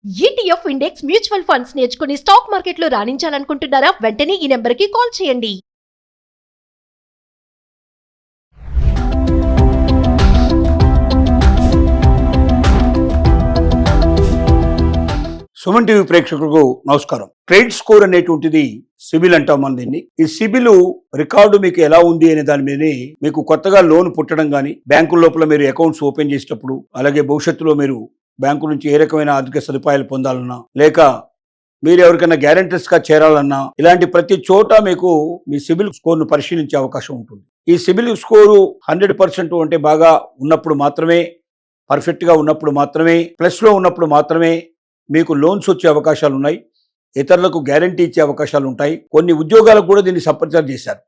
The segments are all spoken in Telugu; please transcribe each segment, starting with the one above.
ఈటీఎఫ్ ఇండెక్స్ మ్యూచువల్ ఫండ్స్ నేర్చుకుని స్టాక్ మార్కెట్లో రాణించాలనుకుంటున్నారా? వెంటనే ఈ నెంబర్కి కాల్ చేయండి. సుమన్ టీవీ ప్రేక్షకులకు నమస్కారం. క్రెడిట్ స్కోర్ అనేటువంటిది సిబిల్ అంటాం మనం దీన్ని. ఈ సిబిల్ రికార్డు మీకు ఎలా ఉంది అనే దాని మీద మీకు కొత్తగా లోన్ పుట్టడం కానీ, బ్యాంకుల లోపల మీరు అకౌంట్స్ ఓపెన్ చేసేటప్పుడు, అలాగే భవిష్యత్తులో మీరు బ్యాంకు నుంచి ఏ రకమైన ఆర్థిక సదుపాయాలు పొందాలన్నా, లేక మీరు ఎవరికైనా గ్యారెంటర్స్ గా చేరాలన్నా, ఇలాంటి ప్రతి చోట మీకు మీ సిబిల్ స్కోర్ ను పరిశీలించే అవకాశం ఉంటుంది. ఈ సిబిల్ స్కోరు 100% అంటే బాగా ఉన్నప్పుడు మాత్రమే, పర్ఫెక్ట్ గా ఉన్నప్పుడు మాత్రమే, ప్లస్ లో ఉన్నప్పుడు మాత్రమే మీకు లోన్స్ వచ్చే అవకాశాలు ఉన్నాయి. ఇతరులకు గ్యారంటీ ఇచ్చే అవకాశాలు ఉంటాయి. కొన్ని ఉద్యోగాలకు కూడా దీన్ని సపరేట్ చేశారు.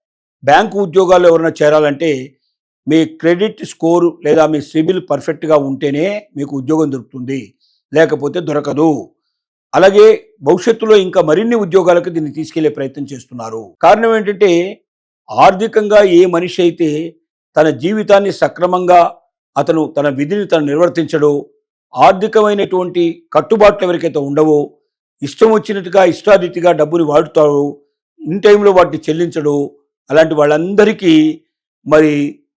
బ్యాంకు ఉద్యోగాలు ఎవరైనా చేరాలంటే మీ క్రెడిట్ స్కోరు లేదా మీ సిబిల్ పర్ఫెక్ట్గా ఉంటేనే మీకు ఉద్యోగం దొరుకుతుంది, లేకపోతే దొరకదు. అలాగే భవిష్యత్తులో ఇంకా మరిన్ని ఉద్యోగాలకు దీన్ని తీసుకెళ్లే ప్రయత్నం చేస్తున్నారు. కారణం ఏంటంటే, ఆర్థికంగా ఏ మనిషి అయితే తన జీవితాన్ని సక్రమంగా అతను తన విధిని తను నిర్వర్తించడో, ఆర్థికమైనటువంటి కట్టుబాట్లు ఎవరికైతే ఉండవో, ఇష్టం వచ్చినట్టుగా ఇష్టారీతిగా డబ్బుని వాడుతాడు, ఇన్ టైంలో వాటిని చెల్లించడు, అలాంటి వాళ్ళందరికీ మరి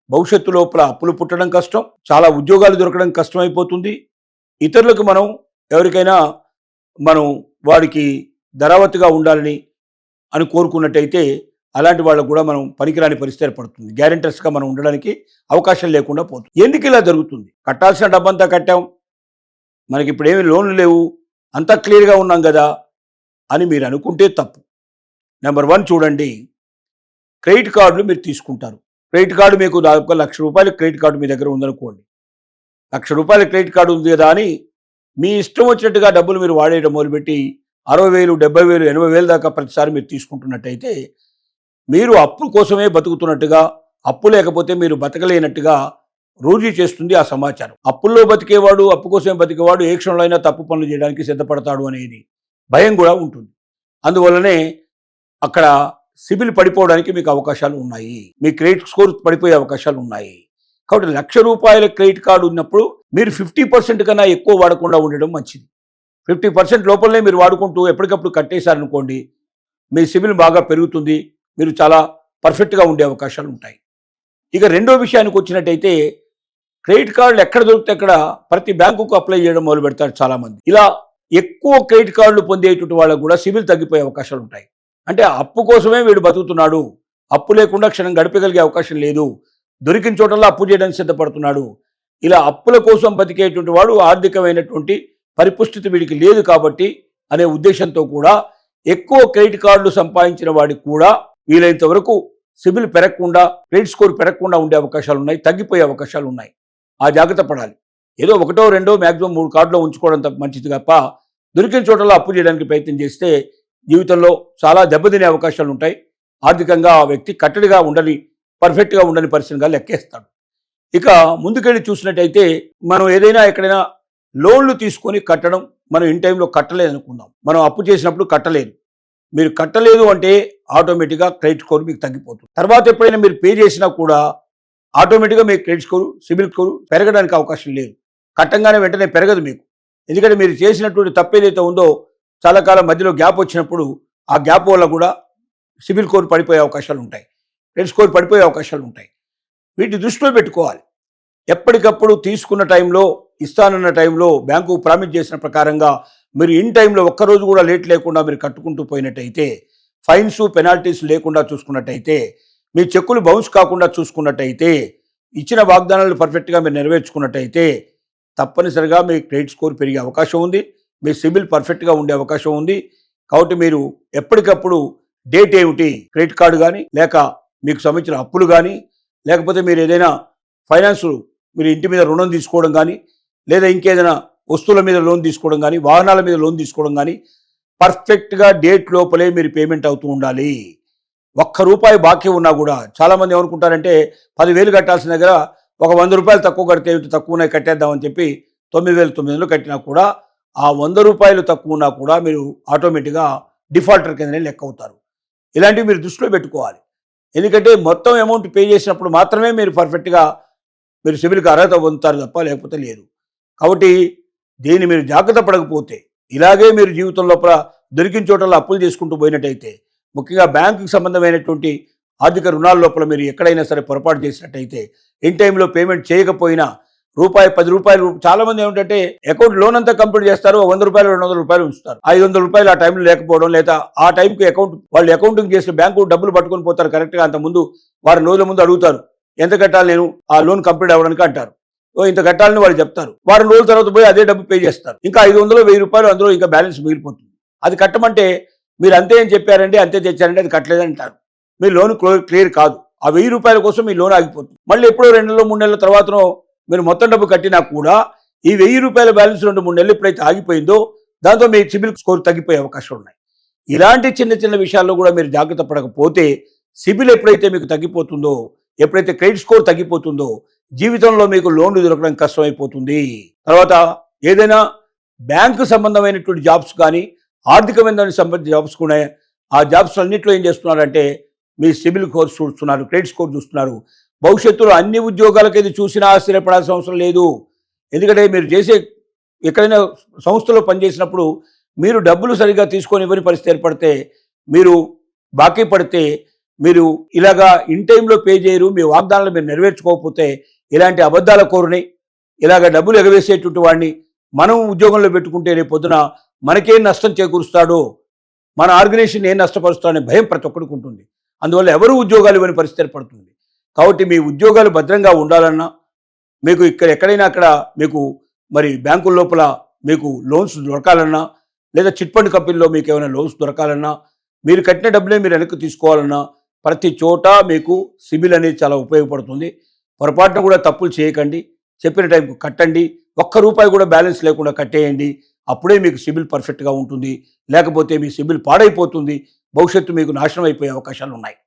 భవిష్యత్తు లోపల అప్పులు పుట్టడం కష్టం, చాలా ఉద్యోగాలు దొరకడం కష్టమైపోతుంది. ఇతరులకు మనం ఎవరికైనా మనం వాడికి ధరావత్తుగా ఉండాలని అని కోరుకున్నట్టయితే అలాంటి వాళ్ళకు కూడా మనం పనికిరాని పరిస్థితి ఏర్పడుతుంది. గ్యారెంటర్స్గా మనం ఉండడానికి అవకాశం లేకుండా పోతుంది. ఎందుకు ఇలా జరుగుతుంది? కట్టాల్సిన డబ్బంతా కట్టాం, మనకి ఇప్పుడు ఏమి లోన్లు లేవు, అంతా క్లియర్గా ఉన్నాం కదా అని మీరు అనుకుంటే తప్పు. నెంబర్ 1 చూడండి, క్రెడిట్ కార్డులు మీరు తీసుకుంటారు. క్రెడిట్ కార్డు మీకు దాదాపు ₹1,00,000 క్రెడిట్ కార్డు మీ దగ్గర ఉందనుకోండి. ₹1,00,000 క్రెడిట్ కార్డు ఉంది కదా అని మీ ఇష్టం వచ్చినట్టుగా డబ్బులు మీరు వాడేయడం మొదలుపెట్టి 60,000, 70,000, 80,000 దాకా ప్రతిసారి మీరు తీసుకుంటున్నట్టయితే మీరు అప్పు కోసమే బతుకుతున్నట్టుగా, అప్పు లేకపోతే మీరు బతకలేనట్టుగా రోజు చేస్తుంది ఆ సమాచారం. అప్పుల్లో బతికేవాడు, అప్పు కోసమే బతికేవాడు ఏ క్షణంలో అయినా తప్పు పనులు చేయడానికి సిద్ధపడతాడు అనేది భయం కూడా ఉంటుంది. అందువల్లనే అక్కడ సిబిల్ పడిపోవడానికి మీకు అవకాశాలు ఉన్నాయి, మీ క్రెడిట్ స్కోర్ పడిపోయే అవకాశాలు ఉన్నాయి. కాబట్టి ₹1,00,000 క్రెడిట్ కార్డు ఉన్నప్పుడు మీరు 50% కన్నా ఎక్కువ వాడకుండా ఉండడం మంచిది. 50% లోపలనే మీరు వాడుకుంటూ ఎప్పటికప్పుడు కట్టేశారనుకోండి, మీ సిబిల్ బాగా పెరుగుతుంది, మీరు చాలా పర్ఫెక్ట్గా ఉండే అవకాశాలు ఉంటాయి. ఇక రెండో విషయానికి వచ్చినట్టయితే, క్రెడిట్ కార్డులు ఎక్కడ దొరికితే అక్కడ ప్రతి బ్యాంకుకు అప్లై చేయడం మొదలు పెడతారు చాలామంది. ఇలా ఎక్కువ క్రెడిట్ కార్డులు పొందేటువంటి వాళ్ళకు కూడా సిబిల్ తగ్గిపోయే అవకాశాలు ఉంటాయి. అంటే అప్పు కోసమే వీడు బతుకుతున్నాడు, అప్పు లేకుండా క్షణం గడిపగలిగే అవకాశం లేదు, దొరికిన చోటల్లో అప్పు చేయడానికి సిద్ధపడుతున్నాడు. ఇలా అప్పుల కోసం బతికేటువంటి వాడు ఆర్థికమైనటువంటి పరిపుష్టితి వీడికి లేదు కాబట్టి అనే ఉద్దేశంతో కూడా ఎక్కువ క్రెడిట్ కార్డులు సంపాదించిన వాడికి కూడా వీలైనంత వరకు సిబిల్ పెరగకుండా, క్రెడిట్ స్కోర్ పెరగకుండా ఉండే అవకాశాలు ఉన్నాయి, తగ్గిపోయే అవకాశాలు ఉన్నాయి. ఆ జాగ్రత్త పడాలి. ఏదో 1, 2 మ్యాక్సిమం 3 కార్డులో ఉంచుకోవడం మంచిది తప్ప దొరికిన చోటలో అప్పు చేయడానికి ప్రయత్నం చేస్తే జీవితంలో చాలా దెబ్బతినే అవకాశాలు ఉంటాయి. ఆర్థికంగా ఆ వ్యక్తి కట్టడిగా ఉండని, పర్ఫెక్ట్గా ఉండని పరిస్థితిగా లెక్కేస్తాడు. ఇక ముందుకెళ్ళి చూసినట్టయితే, మనం ఏదైనా ఎక్కడైనా లోన్లు తీసుకొని కట్టడం, మనం ఇన్ టైంలో కట్టలేదు అనుకుందాం, మనం అప్పు చేసినప్పుడు కట్టలేదు, మీరు కట్టలేదు అంటే ఆటోమేటిక్గా క్రెడిట్ స్కోర్ మీకు తగ్గిపోతుంది. తర్వాత ఎప్పుడైనా మీరు పే చేసినా కూడా ఆటోమేటిక్గా మీ క్రెడిట్ స్కోరు, సిబిల్ స్కోరు పెరగడానికి అవకాశం లేదు. కట్టంగానే వెంటనే పెరగదు మీకు. ఎందుకంటే మీరు చేసినటువంటి తప్పు ఏదైతే ఉందో చాలా కాలం మధ్యలో గ్యాప్ వచ్చినప్పుడు ఆ గ్యాప్ వల్ల కూడా సిబిల్ స్కోర్ పడిపోయే అవకాశాలు ఉంటాయి, క్రెడిట్ స్కోర్ పడిపోయే అవకాశాలు ఉంటాయి. వీటిని దృష్టిలో పెట్టుకోవాలి. ఎప్పటికప్పుడు తీసుకున్న టైంలో, ఇస్తానన్న టైంలో, బ్యాంకు ప్రామిస్ చేసిన ప్రకారంగా మీరు ఇన్ టైంలో ఒక్కరోజు కూడా లేట్ లేకుండా మీరు కట్టుకుంటూ పోయినట్టయితే, ఫైన్స్ పెనాల్టీస్ లేకుండా చూసుకున్నట్టయితే, మీ చెక్కులు బౌన్స్ కాకుండా చూసుకున్నట్టయితే, ఇచ్చిన వాగ్దానాలు పర్ఫెక్ట్గా మీరు నెరవేర్చుకున్నట్టయితే తప్పనిసరిగా మీ క్రెడిట్ స్కోర్ పెరిగే అవకాశం ఉంది, మీ సిబిల్ పర్ఫెక్ట్గా ఉండే అవకాశం ఉంది. కాబట్టి మీరు ఎప్పటికప్పుడు డేట్ ఏమిటి, క్రెడిట్ కార్డు కానీ, లేక మీకు సంబంధించిన అప్పులు కానీ, లేకపోతే మీరు ఏదైనా ఫైనాన్స్, మీరు ఇంటి మీద రుణం తీసుకోవడం కానీ, లేదా ఇంకేదైనా వస్తువుల మీద లోన్ తీసుకోవడం కానీ, వాహనాల మీద లోన్ తీసుకోవడం కానీ, పర్ఫెక్ట్గా డేట్ లోపలే మీరు పేమెంట్ అవుతూ ఉండాలి. ₹1 బాకీ ఉన్నా కూడా చాలామంది ఏమనుకుంటారంటే, 10,000 కట్టాల్సిన దగ్గర ఒక ₹100 తక్కువ కడితే తక్కువ ఉన్నాయి కట్టేద్దామని చెప్పి 9,900 కట్టినా కూడా ఆ ₹100 తక్కువ ఉన్నా కూడా మీరు ఆటోమేటిక్గా డిఫాల్టర్ కిందనే లెక్క అవుతారు. ఇలాంటివి మీరు దృష్టిలో పెట్టుకోవాలి. ఎందుకంటే మొత్తం అమౌంట్ పే చేసినప్పుడు మాత్రమే మీరు పర్ఫెక్ట్గా మీరు సిబిల్కి అర్హత పొందుతారు తప్ప లేకపోతే లేదు. కాబట్టి దీన్ని మీరు జాగ్రత్త పడకపోతే, ఇలాగే మీరు జీవితం లోపల దొరికిన చోటల్లో అప్పులు చేసుకుంటూ పోయినట్టయితే, ముఖ్యంగా బ్యాంకుకి సంబంధమైనటువంటి ఆర్థిక రుణాల లోపల మీరు ఎక్కడైనా సరే పొరపాటు చేసినట్టయితే, ఇన్ టైంలో పేమెంట్ చేయకపోయినా రూపాయి 10 రూపాయలు, చాలా మంది ఏమిటంటే అకౌంట్ లోన్ అంతా కంప్లీట్ చేస్తారు, 100 రూపాయలు 200 రూపాయలు ఉంచుతారు. 500 రూపాయలు ఆ టైంలో లేకపోవడం, లేదా ఆ టైంకి వాళ్ళు అకౌంటింగ్ చేసిన బ్యాంకు డబ్బులు పట్టుకొని పోతారు కరెక్ట్గా. అంత ముందు వారం రోజుల ముందు అడుగుతారు, ఎంత కట్టాలి నేను ఆ లోన్ కంప్లీట్ అవ్వడానికి అంటారు. ఇంత కట్టాలని వాళ్ళు చెప్తారు. వారం రోజుల తర్వాత పోయి అదే డబ్బు పే చేస్తారు. ఇంకా 500 1000 రూపాయలు అందులో ఇంకా బ్యాలెన్స్ మిగిలిపోతుంది. అది కట్టమంటే మీరు అంతే అని చెప్పారండి, అంతే తెచ్చారండి, అది కట్టలేదంటారు. మీ లోన్ క్లియర్ కాదు. ఆ 1000 రూపాయల కోసం మీ లోన్ ఆగిపోతుంది. మళ్ళీ ఎప్పుడో 2 నెలలు 3 నెలల తర్వాతనో మీరు మొత్తం డబ్బు కట్టినా కూడా ఈ 1000 రూపాయల బ్యాలెన్స్ 2-3 నెలలు ఎప్పుడైతే ఆగిపోయిందో దాంతో మీ సిబిల్ స్కోర్ తగ్గిపోయే అవకాశం ఉన్నాయి. ఇలాంటి చిన్న చిన్న విషయాల్లో కూడా మీరు జాగ్రత్త పడకపోతే సిబిల్ ఎప్పుడైతే మీకు తగ్గిపోతుందో, ఎప్పుడైతే క్రెడిట్ స్కోర్ తగ్గిపోతుందో జీవితంలో మీకు లోన్లు దొరకడం కష్టమైపోతుంది. తర్వాత ఏదైనా బ్యాంకు సంబంధమైనటువంటి జాబ్స్ కానీ ఆర్థికమైన సంబంధించిన జాబ్స్ కూడా, ఆ జాబ్స్ అన్నింటిలో ఏం చేస్తున్నారంటే మీ సిబిల్ స్కోర్ చూస్తున్నారు, క్రెడిట్ స్కోర్ చూస్తున్నారు. భవిష్యత్తులో అన్ని ఉద్యోగాలకు ఇది చూసినా ఆశ్చర్యపడాల్సిన అవసరం లేదు. ఎందుకంటే మీరు చేసే ఎక్కడైనా సంస్థలో పనిచేసినప్పుడు మీరు డబ్బులు సరిగ్గా తీసుకొని ఇవ్వని పరిస్థితి ఏర్పడితే, మీరు బాకీ పడితే, మీరు ఇలాగా ఇన్ టైంలో పే చేయరు, మీ వాగ్దానాలు మీరు నెరవేర్చుకోకపోతే, ఇలాంటి అబద్ధాల కోరుని ఇలాగ డబ్బులు ఎగవేసేటువంటి వాడిని మనం ఉద్యోగంలో పెట్టుకుంటే రేపు పొద్దున మనకేం నష్టం చేకూరుస్తాడో, మన ఆర్గనైజేషన్ ఏం నష్టపరుస్తాడనే భయం ప్రతి ఒక్కరికి ఉంటుంది. అందువల్ల ఎవరు ఉద్యోగాలు ఇవ్వని పరిస్థితి ఏర్పడుతుంది. కాబట్టి మీ ఉద్యోగాలు భద్రంగా ఉండాలన్నా, మీకు ఎక్కడైనా అక్కడ మీకు మరి బ్యాంకుల లోపల మీకు లోన్స్ దొరకాలన్నా, లేదా చిట్ ఫండ్ కంపెనీలో మీకు ఏమైనా లోన్స్ దొరకాలన్నా, మీరు కట్టిన డబ్బులే మీరు వెనక్కి తీసుకోవాలన్నా, ప్రతి చోట మీకు సిబిల్ అనేది చాలా ఉపయోగపడుతుంది. పొరపాటున కూడా తప్పులు చేయకండి, చెప్పిన టైంకు కట్టండి, ₹1 కూడా బ్యాలెన్స్ లేకుండా కట్టేయండి. అప్పుడే మీకు సిబిల్ పర్ఫెక్ట్గా ఉంటుంది. లేకపోతే మీ సిబిల్ పాడైపోతుంది, భవిష్యత్తు మీకు నాశనం అయిపోయే అవకాశాలు ఉన్నాయి.